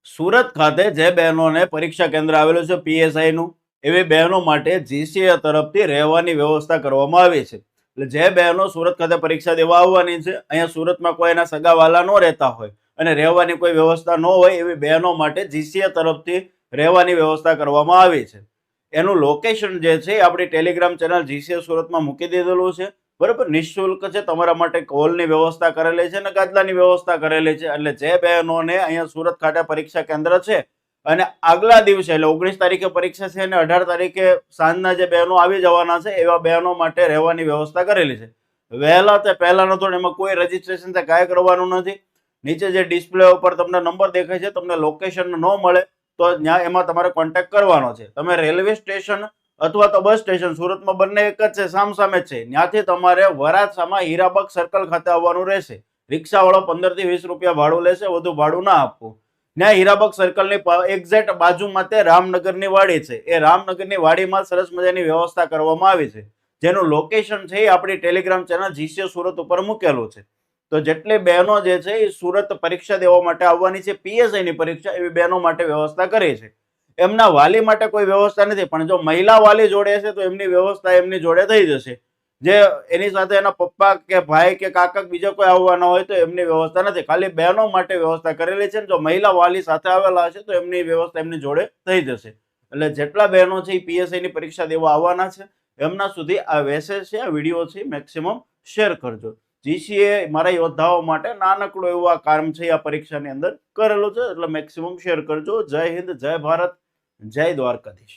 સુરત ખાતે જે બહેનોને પરીક્ષા કેન્દ્ર આવેલું છે પીએસઆઈ નું, એવી બહેનો માટે જીસીએ તરફથી રહેવાની વ્યવસ્થા કરવામાં આવી છે. એટલે જે બહેનો સુરત ખાતે પરીક્ષા દેવા આવવાની છે, અહીંયા સુરતમાં કોઈ એના સગાવાલા ન રહેતા હોય અને રહેવાની કોઈ વ્યવસ્થા ન હોય એવી બહેનો માટે જીસીએ તરફથી રહેવાની વ્યવસ્થા કરવામાં આવી છે. એનું લોકેશન જે છે આપણી ટેલિગ્રામ ચેનલ જીસીએ સુરતમાં મૂકી દીધેલું છે. બરાબર, નિઃશુલ્ક છે. તમારા માટે કોલની વ્યવસ્થા કરેલી છે અને ગાદલાની વ્યવસ્થા કરેલી છે. એટલે જે બહેનોને અહીંયા સુરત ખાતે પરીક્ષા કેન્દ્ર છે અને આગલા દિવસે એટલે 19 તારીખે પરીક્ષા છે અને 18 તારીખે સાંજના જે બહેનો આવી જવાના છે એવા બહેનો માટે રહેવાની વ્યવસ્થા કરેલી છે. વહેલા તે પહેલા નતો, એમાં કોઈ રજીસ્ટ્રેશન તે કાંઈ કરવાનું નથી. નીચે જે ડિસ્પ્લે ઉપર તમને નંબર દેખાય છે, તમને લોકેશન ન મળે તો ત્યાં એમાં તમારે કોન્ટેક્ટ કરવાનો છે. તમે રેલવે સ્ટેશન અથવા તો બસ સ્ટેશન, સુરતમાં બંને એક જ છે, સામસામે જ છે, ત્યાંથી તમારે વરાછામાં હીરાબાગ સર્કલ ખાતે આવવાનું રહેશે. રિક્ષાવાળો 15 થી 20 રૂપિયા ભાડું લેશે, વધુ ભાડું ના આપવું. ત્યાં હીરાબાગ સર્કલની એક્ઝેક્ટ બાજુમાં તે રામનગરની વાડી છે. એ રામનગરની વાડીમાં સરસ મજાની વ્યવસ્થા કરવામાં આવી છે, જેનું લોકેશન છે એ આપણી ટેલિગ્રામ ચેનલ જીસીએ સુરત ઉપર મૂકેલું છે. તો જેટલી બહેનો જે છે એ સુરત પરીક્ષા દેવા માટે આવવાની છે, પીએસઆઈ ની પરીક્ષા, એવી બહેનો માટે વ્યવસ્થા કરી છે. એમના વાલી માટે કોઈ વ્યવસ્થા નથી, પણ જો મહિલા વાલી જોડે છે તો એમની વ્યવસ્થા એમની જોડે થઈ જશે. જે એની સાથે એના પપ્પા કે ભાઈ કે કાકા બીજો કોઈ આવવાના હોય તો એમની વ્યવસ્થા નથી, ખાલી બહેનો માટે વ્યવસ્થા કરેલી છે. જો મહિલા વાલી સાથે આવેલા હશે તો એમની વ્યવસ્થા એમની જોડે થઈ જશે. એટલે જેટલા બહેનો છે એ પીએસઆઈ ની પરીક્ષા દેવા આવવાના છે એમના સુધી આ મેસેજ છે, આ વિડીયો છે, મેક્સિમમ શેર કરજો. જીસીએ મારા યોદ્ધાઓ માટે નાનકડું એવું આ કામ છે આ પરીક્ષાની અંદર કરેલું છે, એટલે મેક્સિમમ શેર કરજો. જય હિન્દ, જય ભારત, જય દ્વારકાધીશ.